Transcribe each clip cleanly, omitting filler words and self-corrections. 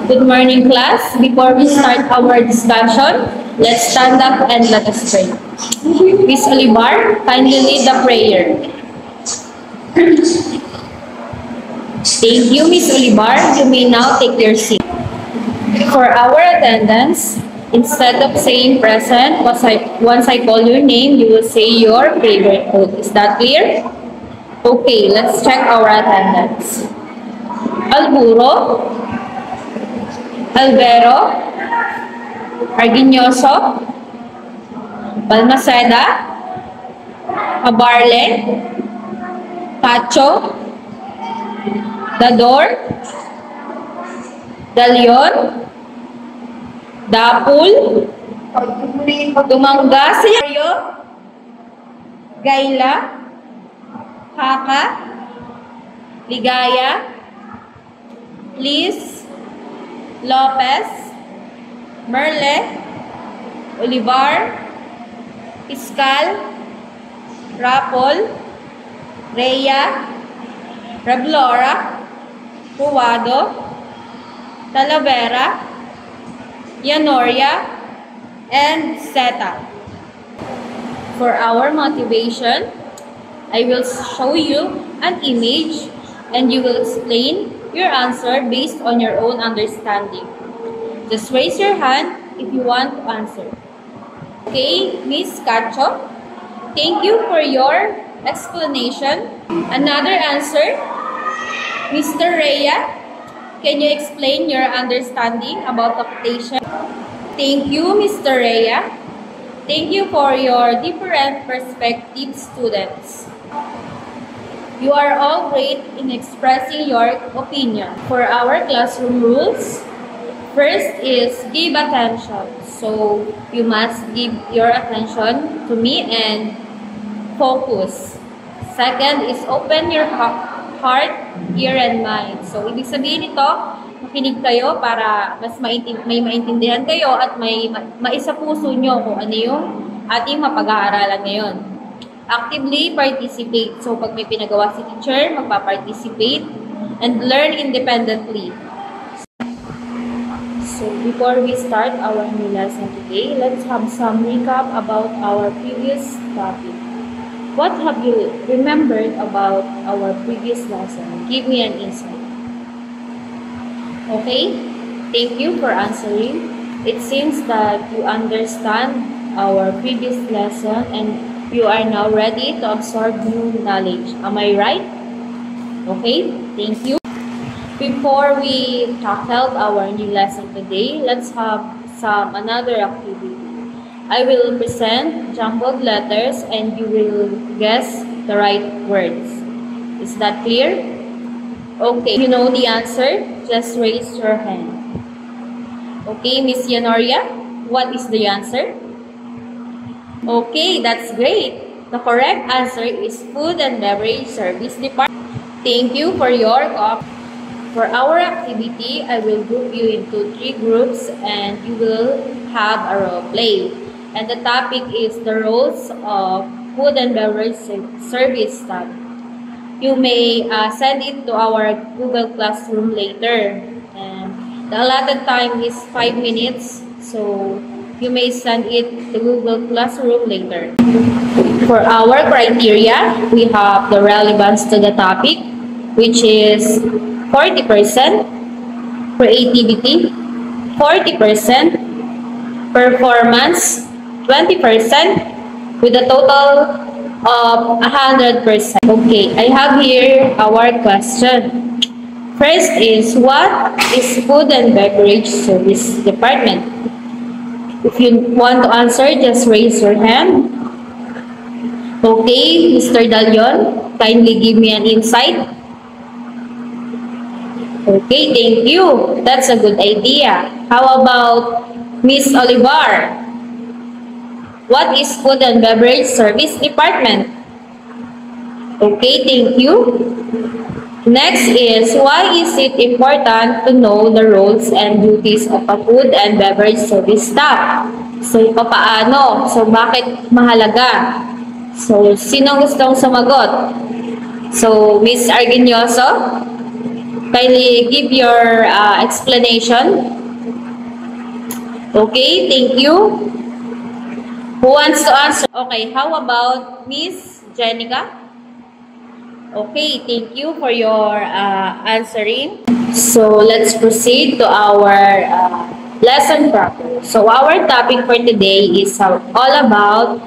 Good morning, class. Before we start our discussion, let's stand up and let us pray. Miss Olivar, kindly lead the prayer. Thank you, Miss Olivar. You may now take your seat. For our attendance, instead of saying present, once I call your name, you will say your favorite food. Is that clear? Okay, let's check our attendance. Alburo, Albero, Arguinoso, Balmaceda, Abarle, Pacho, Dador, Dalion, Dapul, Dumangas, Gaila, Haka, Ligaya, Liz, Lopez, Merle, Olivar, Iskal, Rapol, Rhea, Rablora, Puwado, Talavera, Yanoria, and Zeta. For our motivation, I will show you an image and you will explain your answer based on your own understanding. Just raise your hand if you want to answer. Okay, Miss Cacho, thank you for your explanation. Another answer, Mr. Rhea, can you explain your understanding about octation? Thank you, Mr. Rhea. Thank you for your different perspectives, students. You are all great in expressing your opinion. For our classroom rules, first is give attention. So you must give your attention to me and focus. Second is open your heart, ear, and mind. So ibig sabihin nito, makinig kayo para mas may maintindihan kayo at may maisapuso nyo kung ano yung ating mapag-aaralan ngayon. Actively participate. So, pag may pinagawa si teacher, magpa-participate and learn independently. So, before we start our new lesson today, let's have some recap about our previous topic. What have you remembered about our previous lesson? Give me an insight. Okay? Thank you for answering. It seems that you understand our previous lesson and you are now ready to absorb new knowledge. Am I right? Okay, thank you. Before we tackle our new lesson today, let's have another activity. I will present jumbled letters and you will guess the right words. Is that clear? Okay, you know the answer? Just raise your hand. Okay, Miss Yanoria, what is the answer? Okay, that's great. The correct answer is Food and Beverage Service Department. Thank you for your cooperation. For our activity, I will group you into 3 groups and you will have a role play. And the topic is the roles of Food and Beverage Service staff. You may send it to our Google Classroom later. And the allotted time is 5 minutes. So you may send it to Google Classroom later. For our criteria, we have the relevance to the topic, which is 40%, creativity, 40%, performance, 20%, with a total of 100%. Okay, I have here our question. First is, what is Food and Beverage Service Department? If you want to answer, just raise your hand. Okay, Mr. Dalion, kindly give me an insight. Okay, thank you. That's a good idea. How about Miss Olivar? What is Food and Beverage Service Department? Okay, thank you. Next is, why is it important to know the roles and duties of a food and beverage service staff? So, papaano? So, bakit mahalaga? So, sino gustong sumagot? So, Miss Arguinoso? Kindly give your explanation. Okay, thank you. Who wants to answer? Okay, how about Miss Jenica? Okay, thank you for your answering. So let's proceed to our lesson proper. So our topic for today is all about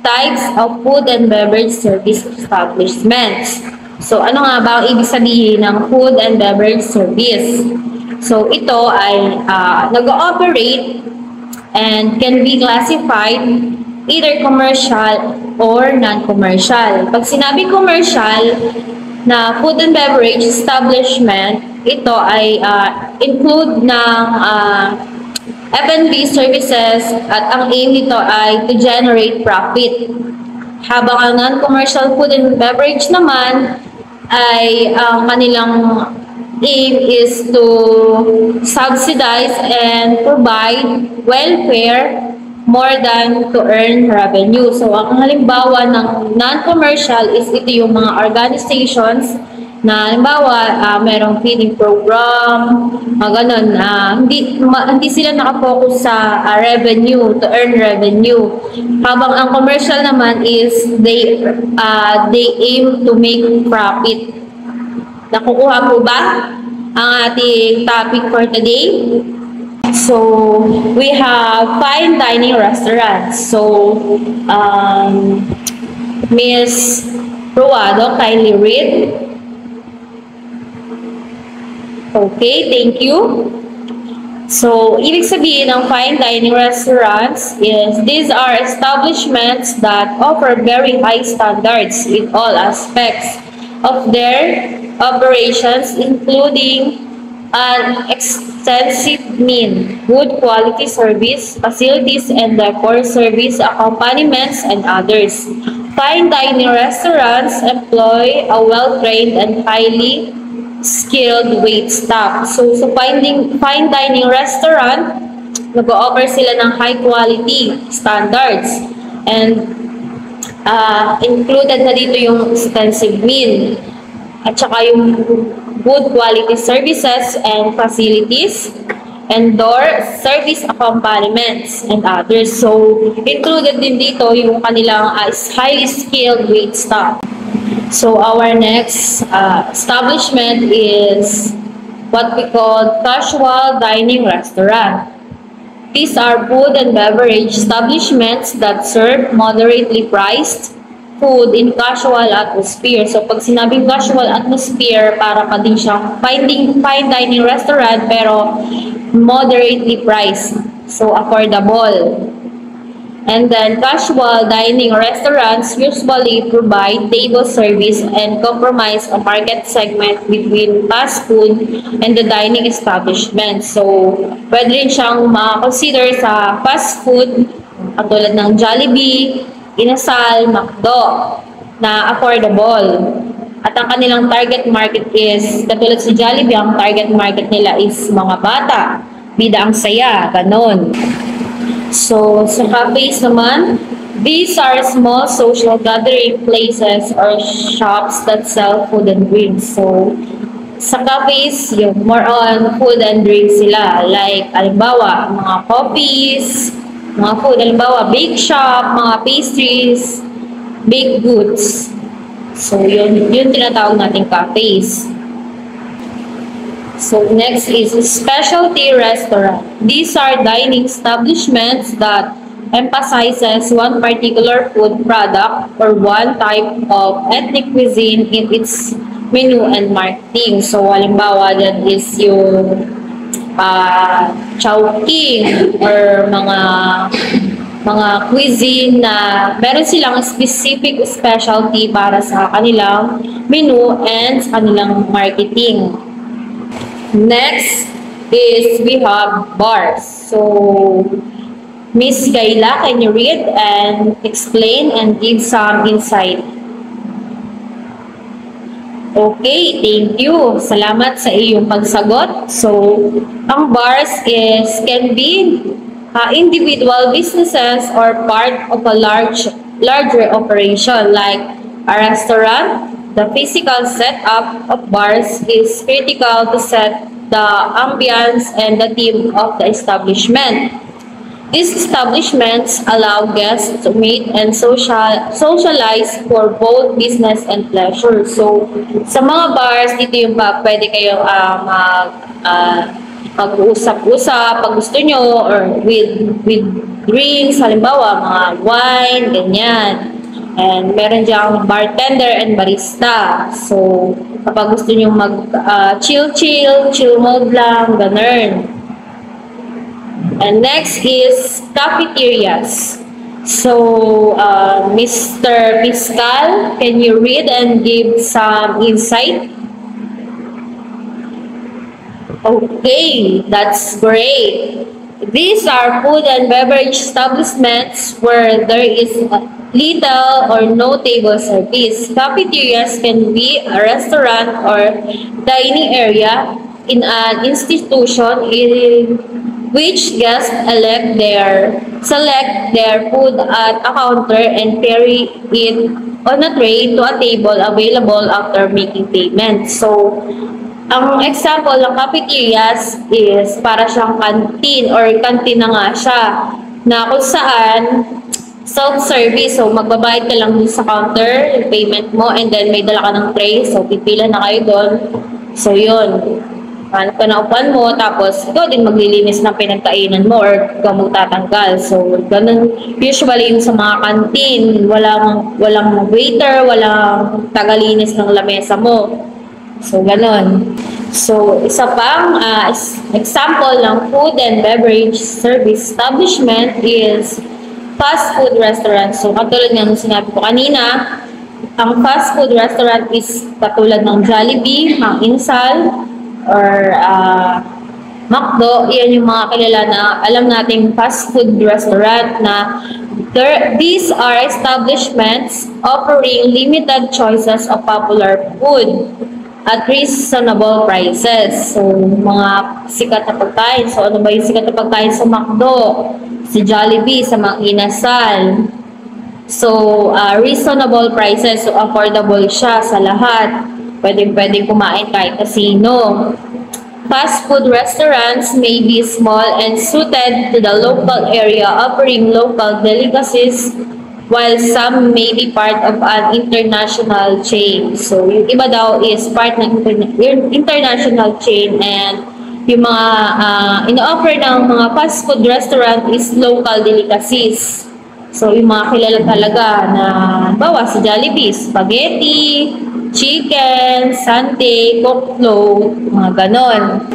types of food and beverage service establishments. So ano nga ba ang ibig sabihin ng food and beverage service? So ito ay nag-ooperate and can be classified either commercial or non-commercial. Pag sinabi commercial na food and beverage establishment, ito ay include ng F&B services at ang aim nito ay to generate profit. Habang ang non-commercial food and beverage naman ay kanilang aim is to subsidize and provide welfare more than to earn revenue. So, ang halimbawa ng non-commercial is ito yung mga organizations na halimbawa merong feeding program, ganun. Hindi sila nakafocus sa revenue, to earn revenue. Habang ang commercial naman is they aim to make profit. Nakukuha po ba ang ating topic for today? So, we have fine dining restaurants. So, Miss Ruado, kindly read. Okay, thank you. So, ibig sabihin ng fine dining restaurants is these are establishments that offer very high standards in all aspects of their operations, including an extensive mean, good quality service, facilities and decor, service accompaniments, and others. Fine dining restaurants employ a well-trained and highly skilled wait staff. So fine dining restaurant, nag-offer sila ng high quality standards. And included na dito yung extensive meal. At saka yung good quality services and facilities, and door service accompaniments, and others. So, included din dito yung kanilang highly skilled wait staff. So, our next establishment is what we call casual dining restaurant. These are food and beverage establishments that serve moderately priced food in casual atmosphere. So, pag sinabing casual atmosphere, para pa din siyang fine dining restaurant, pero moderately priced. So, affordable. And then, casual dining restaurants usually provide table service and compromise a market segment between fast food and the dining establishment. So, pwede rin siyang ma-consider sa fast food, katulad ng Jollibee, Inasal, McDo, na affordable. At ang kanilang target market is, katulad sa Jollibee, ang target market nila is mga bata, bida ang saya, ganon. So, sa cafes naman, these are small social gathering places or shops that sell food and drinks. So, sa cafes, yung more on food and drinks sila. Like, halimbawa, mga coffees, mga food, halimbawa, bake shop, mga pastries, baked goods. So, yun tinatawag natin cafes. So, next is specialty restaurant. These are dining establishments that emphasizes one particular food product or one type of ethnic cuisine in its menu and marketing. So, halimbawa, that is yung chowking or mga cuisine na meron silang specific specialty para sa kanilang menu and sa kanilang marketing. Next is we have bars. So, Miss Kayla, can you read and explain and give some insight? Okay, thank you. Salamat sa iyong pagsagot. So, ang bars can be individual businesses or part of a larger operation like a restaurant, The physical setup of bars is critical to set the ambience and the theme of the establishment. These establishments allow guests to meet and socialize for both business and pleasure. So, sa mga bars, dito yung pwede kayong mag-usap-usap pag gusto nyo or with drinks, halimbawa mga wine, ganyan. And meron diyang bartender and barista. So, kapag gusto nyo chill mode lang, ganun. And next is cafeterias. So, Mr. Fiscal, can you read and give some insight? Okay, that's great. These are food and beverage establishments where there is little or no table service. Cafeterias can be a restaurant or dining area in an institution in which guests select their food at a counter and carry it on a tray to a table available after making payment. So, ang example ng cafeterias is para siyang canteen or canteen na nga siya na kung saan self-service. So, magbabayad ka lang dun sa counter, yung payment mo, and then may dala ka ng tray. So, pipila na kayo doon. So, yun. Hanap ka na upuan mo, tapos ikaw din maglilinis ng pinagkainan mo or ikaw magtatanggal. So, ganun. Usually, yung sa mga canteen, walang waiter, walang tagalinis ng lamesa mo. So, ganun. So, isa pang example ng food and beverage service establishment is fast food restaurant. So, katulad ng sinabi ko kanina, ang fast food restaurant is katulad ng Jollibee, Mang Insal, or McDo. Yan yung mga kilala na alam nating fast food restaurant na these are establishments offering limited choices of popular food at reasonable prices. So, mga sikat na pagkain. So, ano ba yung sikat na pagkain sa McDo? Sa Jollibee, sa Mang Inasal. So, reasonable prices. So, affordable siya sa lahat. Pwedeng kumain kahit kasino. Fast food restaurants may be small and suited to the local area, offering local delicacies, while some may be part of an international chain. So, yung iba daw is part ng international chain, and yung mga ino-offer ng mga fast food restaurant is local delicacies. So, yung mga kilala talaga na bawa sa Jollibee, spaghetti, chicken, sante, cooked float, mga ganon.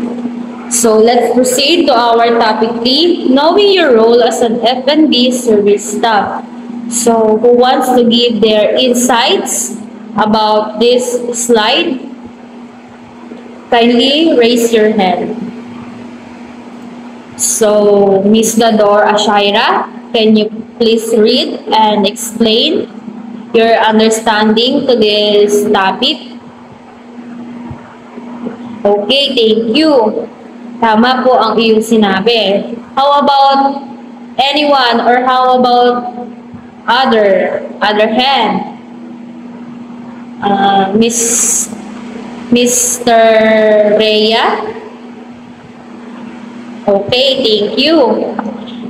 So, let's proceed to our topic 3, knowing your role as an F&B service staff. So, who wants to give their insights about this slide? Kindly raise your hand. So, Ms. Gador Ashaira, can you please read and explain your understanding to this topic? Okay, thank you. Tama po ang iyong sinabi. How about anyone or how about other hand? Mr. Rhea? Okay, thank you.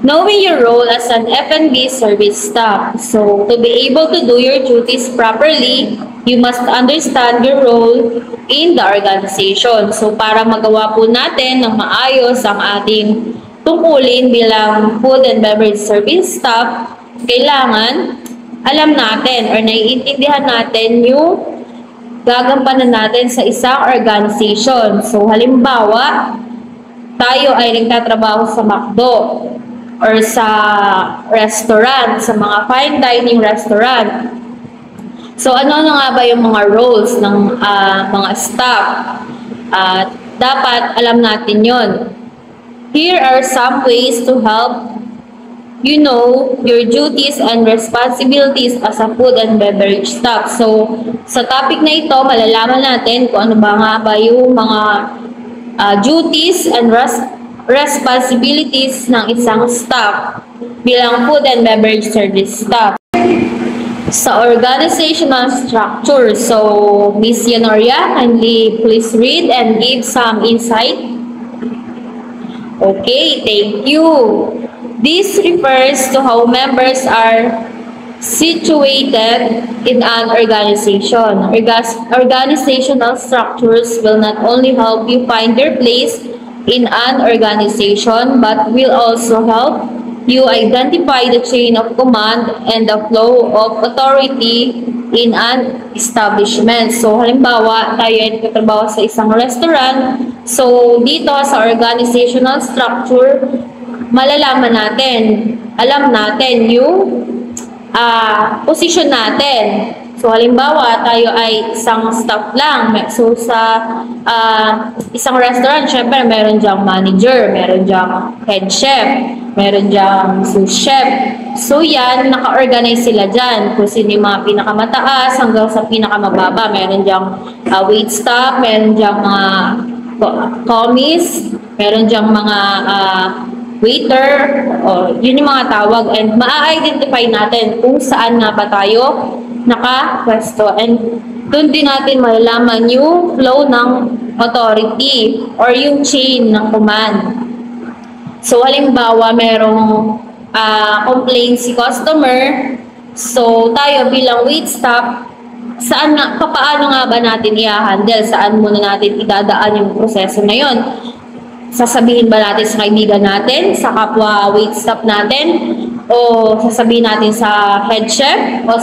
Knowing your role as an F&B service staff. So, to be able to do your duties properly, you must understand your role in the organization. So, para magawa po natin ng maayos ang ating tungkulin bilang food and beverage service staff, kailangan alam natin or naiintindihan natin yung gagampanan natin sa isang organization. So, halimbawa, tayo ay nagtatrabaho sa McDo or sa restaurant, sa mga fine dining restaurant. So, ano na nga ba yung mga roles ng mga staff? Dapat alam natin yon. Here are some ways to help you know your duties and responsibilities as a food and beverage staff. So, sa topic na ito, malalaman natin kung ano ba nga ba yung mga duties and responsibilities ng isang staff bilang food and beverage service staff. Sa organizational structure. So, Miss Yanoria, kindly please read and give some insight. Okay, thank you. This refers to how members are situated in an organization. Organizational structures will not only help you find your place in an organization, but will also help you identify the chain of command and the flow of authority in an establishment. So, halimbawa, tayo ay nagtatrabaho sa isang restaurant. So, dito sa organizational structure, malalaman natin, alam natin yung position natin. So, halimbawa, tayo ay isang staff lang. So, sa isang restaurant, syempre, meron diyang manager, meron diyang head chef, meron diyang sous chef. So, yan, naka-organize sila dyan. Kung sino yung mga pinakamataas hanggang sa pinakamababa. Meron diyang wait staff, meron diyang mga commis, meron diyang mga waiter, yun yung mga tawag, and ma-identify natin kung saan nga ba tayo nakapwesto. And doon din natin malalaman yung flow ng authority or yung chain ng command. So, halimbawa, merong complaint si customer, so tayo bilang wait staff, paano nga ba natin i-handle? Saan muna natin idadaan yung proseso na yun? Sasabihin ba natin sa kaibigan natin, sa kapwa wait staff natin, o sasabihin natin sa head chef, o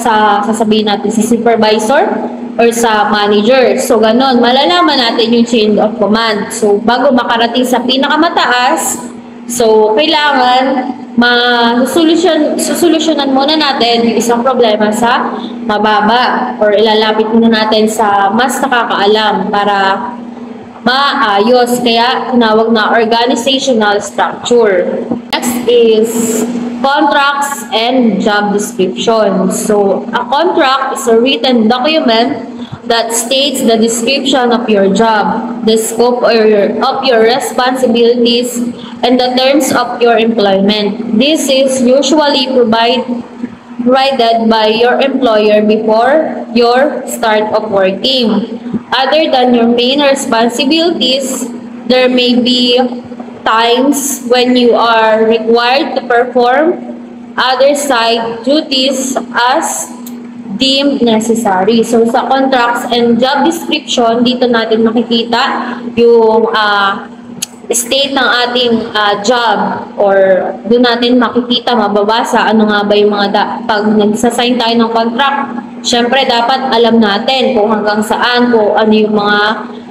sasabihin natin sa supervisor, or sa manager? So, ganun. Malalaman natin yung chain of command. So, bago makarating sa pinakamataas, so, kailangan solusyonan muna natin yung isang problema sa mababa, or ilalapit muna natin sa mas nakakaalam para maayos. Kaya tinawag na organizational structure. Next is contracts and job description. So, a contract is a written document that states the description of your job, the scope of your responsibilities, and the terms of your employment. This is usually provided by your employer before your start of working. Other than your main responsibilities, there may be times when you are required to perform other side duties as deemed necessary. So, sa contracts and job description, dito natin makikita yung state ng ating job, or doon natin makikita, mababasa, ano nga ba yung mga pag nagsasign tayo ng contract, syempre dapat alam natin kung hanggang saan, kung ano yung mga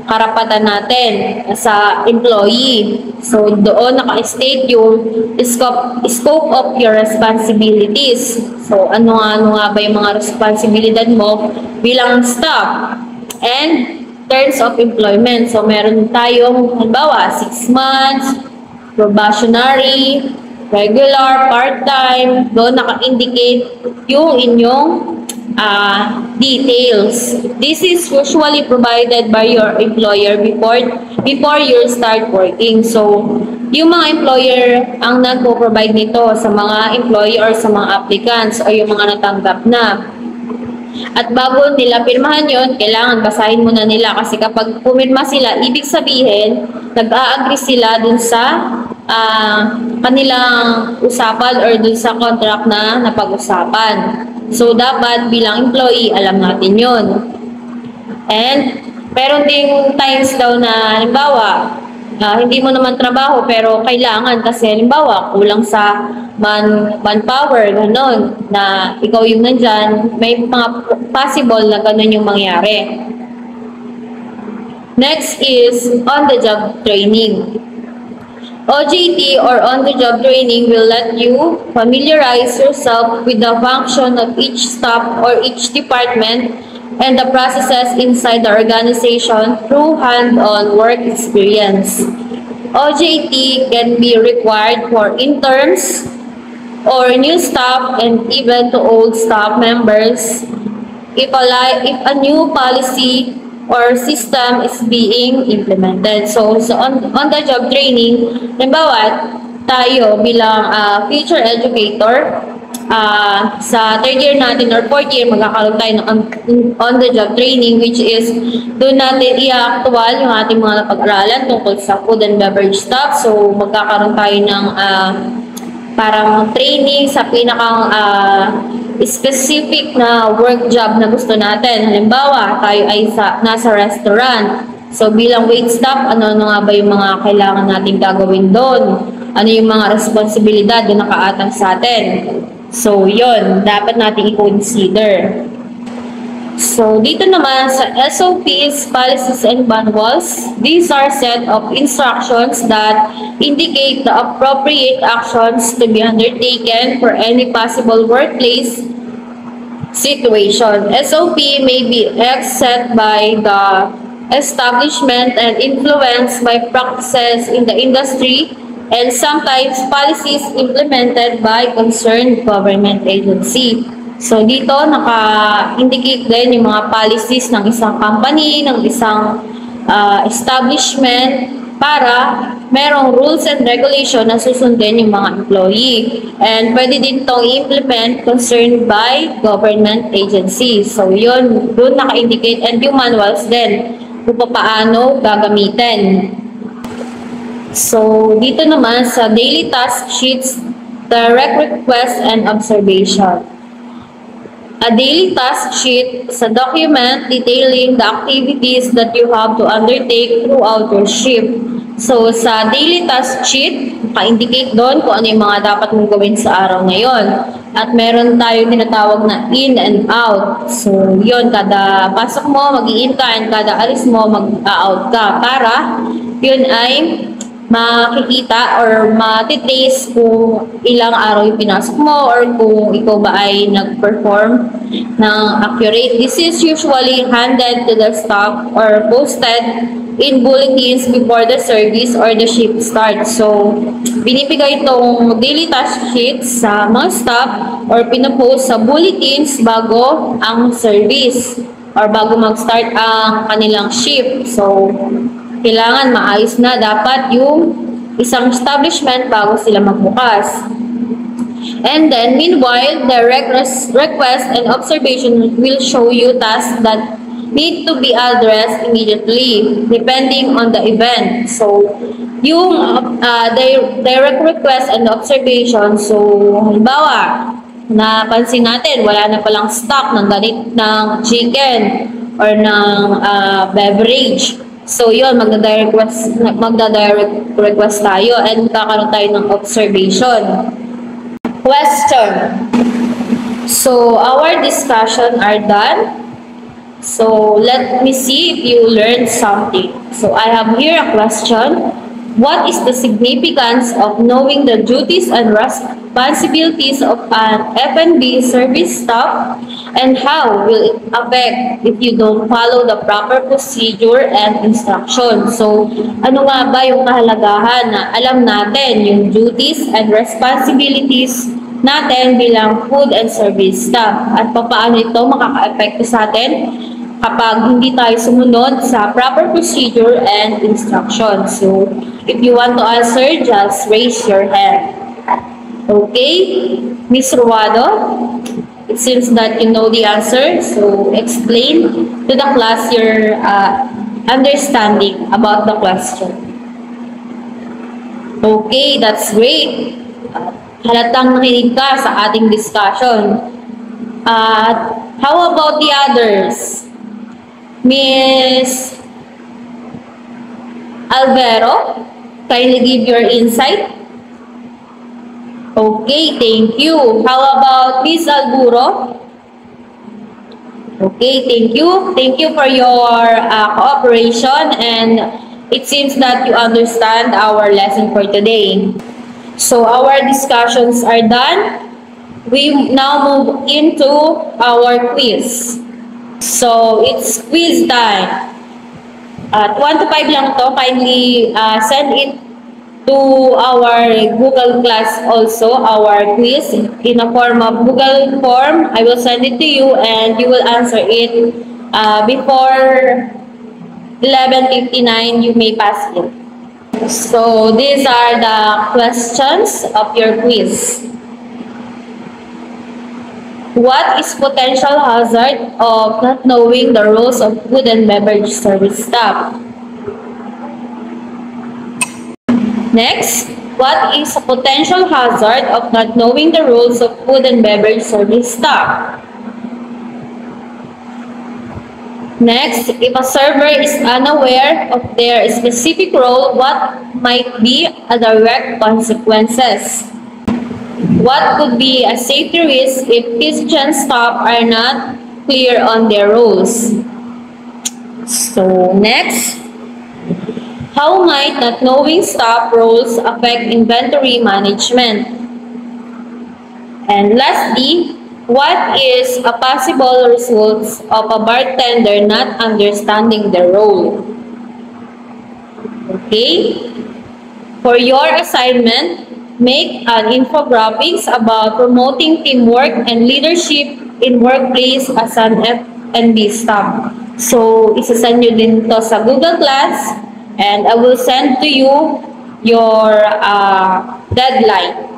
karapatan natin sa employee. So, doon naka-state yung scope of your responsibilities. So, ano nga ba yung mga responsibilidad mo bilang staff. And terms of employment. So, meron tayong, halimbawa, 6 months, probationary, regular, part-time. Doon naka-indicate yung inyong details. This is usually provided by your employer before you start working. So, yung mga employer ang nagpo-provide nito sa mga employee or sa mga applicants o yung mga natanggap na. At bago nila pirmahan yon, kailangan basahin muna nila, kasi kapag pumirma sila, ibig sabihin, nag-a-agree sila dun sa kanilang usapan or dun sa contract na napag-usapan. So, dapat bilang employee, alam natin yon. And, meron ding times daw na, halimbawa, hindi mo naman trabaho pero kailangan kasi halimbawa kulang sa manpower, gano'n, na ikaw yung nandyan, may mga possible na gano'n yung mangyari. Next is on-the-job training. OJT or on-the-job training will let you familiarize yourself with the function of each staff or each department and the processes inside the organization through hand-on work experience. OJT can be required for interns or new staff and even to old staff members if a new policy or system is being implemented. So on-the-job training, halimbawa, tayo bilang future educator, sa third year natin or fourth year, magkakaroon tayo ng on-the-job training, which is doon natin i-actual yung ating mga napag-aralan tungkol sa food and beverage staff. So, magkakaroon tayo ng parang training sa pinakang specific na work job na gusto natin. Halimbawa, tayo ay nasa restaurant. So, bilang wait staff, ano nga ba yung mga kailangan natin gagawin doon? Ano yung mga responsibilidad na nakaatang sa atin? So, yun, dapat natin i-consider. So, dito naman sa SOPs, policies, and manuals, these are set of instructions that indicate the appropriate actions to be undertaken for any possible workplace situation. SOP may be set by the establishment and influenced by practices in the industry and sometimes policies implemented by concerned government agency. So, dito naka-indicate din yung mga policies ng isang company, ng isang establishment para merong rules and regulation na susundin yung mga employee. And pwede din itong i-implement concerned by government agencies. So, yun, doon naka-indicate, and yung manuals din kung paano gagamitin. So, dito naman sa daily task sheets, direct request and observation. A daily task sheet is a document detailing the activities that you have to undertake throughout your shift. So, sa daily task sheet, naka-indicate doon kung ano yung mga dapat mong gawin sa araw na yon. At meron tayo tinatawag na in and out. So, yon, kada pasok mo, mag-i-in ka, and kada alis mo, mag-out ka. Para yun ay makikita or matitrace kung ilang araw yung pinasok mo or kung ikaw ba ay nag-perform ng accurate. This is usually handed to the staff or posted in bulletins before the service or the shift starts. So, binibigay itong daily task sheets sa mga staff or pinapost sa bulletins bago ang service or bago mag-start ang kanilang shift. So, kailangan maayos na dapat yung isang establishment bago sila magbukas. And then, meanwhile, the request and observation will show you tasks that need to be addressed immediately, depending on the event. So, yung direct request and observation, so, halimbawa, napansin natin, wala na palang stock ng chicken or ng beverage. So, yun, magda-direct request tayo and kakaroon tayo ng observation. Question. So, our discussion are done. So, let me see if you learned something. So, I have here a question. What is the significance of knowing the duties and responsibilities of an F&B service staff, and how will it affect if you don't follow the proper procedure and instruction? So, ano nga ba yung kahalagahan na alam natin yung duties and responsibilities natin bilang food and service staff, at paano ito makaka-epekto sa atin kapag hindi tayo sumunod sa proper procedure and instruction. So, if you want to answer, just raise your hand. Okay? Ms. Ruado, it seems that you know the answer. So, explain to the class your understanding about the question. Okay, that's great. Halatang nakinig ka sa ating discussion. How about the others? Miss Alvero, kindly give your insight. Okay, thank you. How about Miss Alburo? Okay, thank you. Thank you for your cooperation, and it seems that you understand our lesson for today. So, our discussions are done. We now move into our quiz. So, it's quiz time. 1 to 5 lang to. Kindly send it to our Google Class also, our quiz, in a form of Google form. I will send it to you and you will answer it before 11:59. You may pass it. So, these are the questions of your quiz. What is potential hazard of not knowing the rules of food and beverage service staff? Next, what is a potential hazard of not knowing the rules of food and beverage service staff? Next, if a server is unaware of their specific role, what might be a direct consequences? What could be a safety risk if kitchen staff are not clear on their roles? So next, how might not knowing staff roles affect inventory management? And lastly, what is a possible result of a bartender not understanding their role? Okay? For your assignment, make an infographics about promoting teamwork and leadership in workplace as an F&B staff. So, isasend nyo din to sa Google Class and I will send to you your deadline.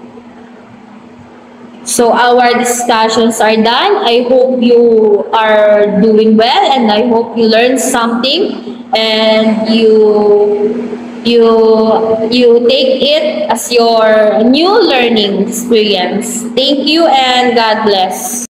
So our discussions are done. I hope you are doing well and I hope you learned something and you take it as your new learning experience. Thank you and God bless.